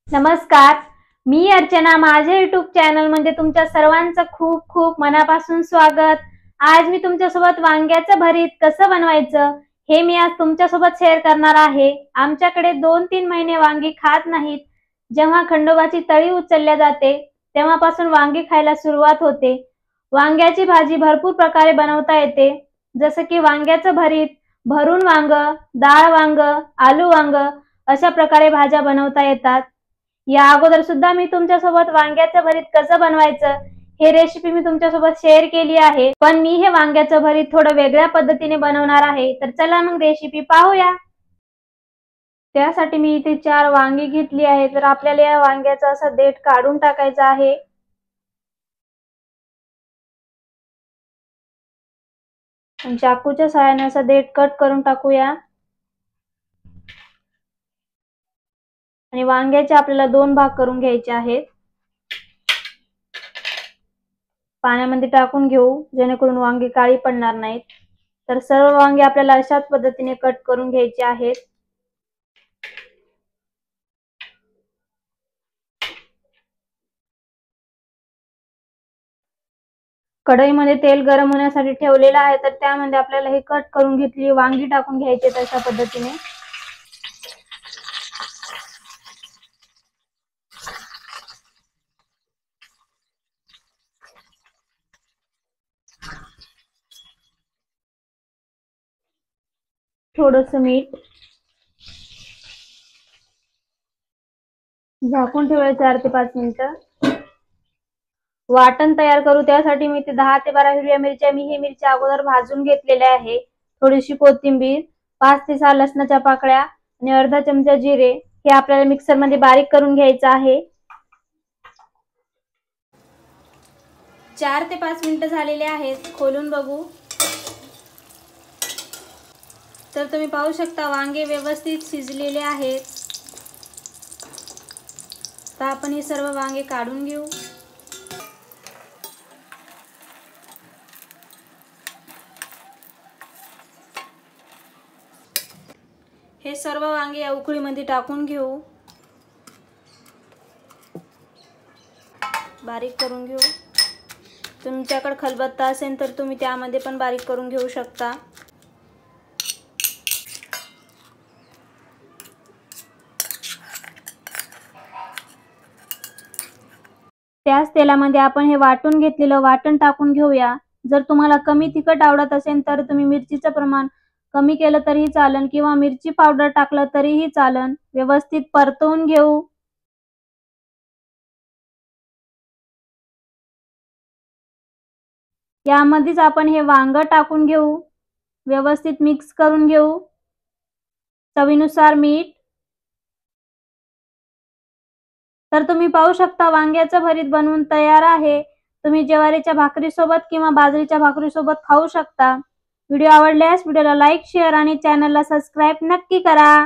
नमस्कार, मी अर्चना। माझे YouTube channel मध्ये तुमच्या सर्वांचं खूप खूप मनापासून स्वागत। आज मी तुमच्यासोबत वांग्याचं भरीत कसं बनवायचं हे मी आज तुमच्यासोबत शेअर करणार आहे। आमच्याकडे 2-3 महिने वांगी खात नाहीत। जेव्हा खंडोबाची तळी उचलल्या जाते तेव्हापासून वांगी खायला सुरुवात होते। वांग्याची भाजी भरपूर प्रकारे बनवता येते, जसं की वांग्याचं भरीत, भरून वांग, डाळ वांग, आलू वांग अशा प्रकारे भाज्या बनवता येतात। या अगोदर सुद्धा मी तुमच्यासोबत वांग्याचं भरीत कसं बनवायचं हे रेसिपी मी तुमच्यासोबत शेअर केली आहे, पण मी हे वांग्याचं भरीत थोडं वेगळ्या पद्धतीने बनवणार आहे। तर चला मग रेसिपी पाहूया। त्यासाठी मी इथे 4 वांगी घेतली आहे। तर आपल्याला या वांग्याचा असा देठ काढून टाकायचा आहे। चाकूच्या सहाय्याने असा देठ कट करून टाकूया। आणि वांग्याचे आपल्याला 2 भाग करून घ्यायचे आहेत। पाण्यामध्ये टाकून घेऊ जेणेकरून वांगी काळी पडणार नाहीत। तर सर्व वांगे आपल्याला अशाच पद्धतीने कट करून घ्यायचे आहेत। कढईमध्ये तेल गरम होण्यासाठी ठेवलेलं आहे, तर त्यामध्ये आपल्याला हे कट करून घेतलेली वांगी टाकून घ्यायची अशा पद्धतीने। थोडंसं मीठ, झाकून ठेवायचं 4 ते 5 मिनिटं। वाटण तयार करू त्यासाठी मी ते 10 ते 12 हिरव्या मिरच्या हे मिरच्या अगोदर भाजून घेतलेल्या आहे। थोडीशी कोथिंबीर, 5 ते 6 लसणाच्या पाकळ्या आणि अर्धा चमचा जिरे हे आपल्याला मिक्सर मध्ये बारीक करून घ्यायचं आहे। 4 ते 5 मिनिटं झालेले आहेत। खोलून बघू तर तुम्ही पाहू शकता वांगे व्यवस्थित शिजलेले आहेत। तर आपण हे सर्व वांगे काढून घेऊ। हे सर्व वांगे या उकळीमध्ये टाकून घेऊ, बारीक करून घेऊ। तुमच्याकडे खलबत्ता असेल तर तुम्ही त्यामध्ये पण बारीक करून घेऊ शकता। त्याच तेलामध्ये आपण हे वाटून घेतलेलं वाटण टाकून घेऊया। जर तुम्हाला कमी तिखट आवडत असेल तर तुम्ही मिरचीचं प्रमाण कमी केलं तरीही चालेल किंवा मिरची पावडर टाकलं तरीही चालेल। व्यवस्थित परतवून घेऊ। यामध्येच आपण हे वांग टाकून घेऊ, व्यवस्थित मिक्स करून घेऊ। चवीनुसार मीठ। तर तुम्ही पाहू शकता वांग्याचं भरीत बनवून तयार आहे। तुम्ही ज्वारीच्या भाकरीसोबत किंवा बाजरीच्या भाकरीसोबत खाऊ शकता। व्हिडिओ आवडल्यास व्हिडिओला लाईक, शेअर आणि चॅनलला सबस्क्राइब नक्की करा।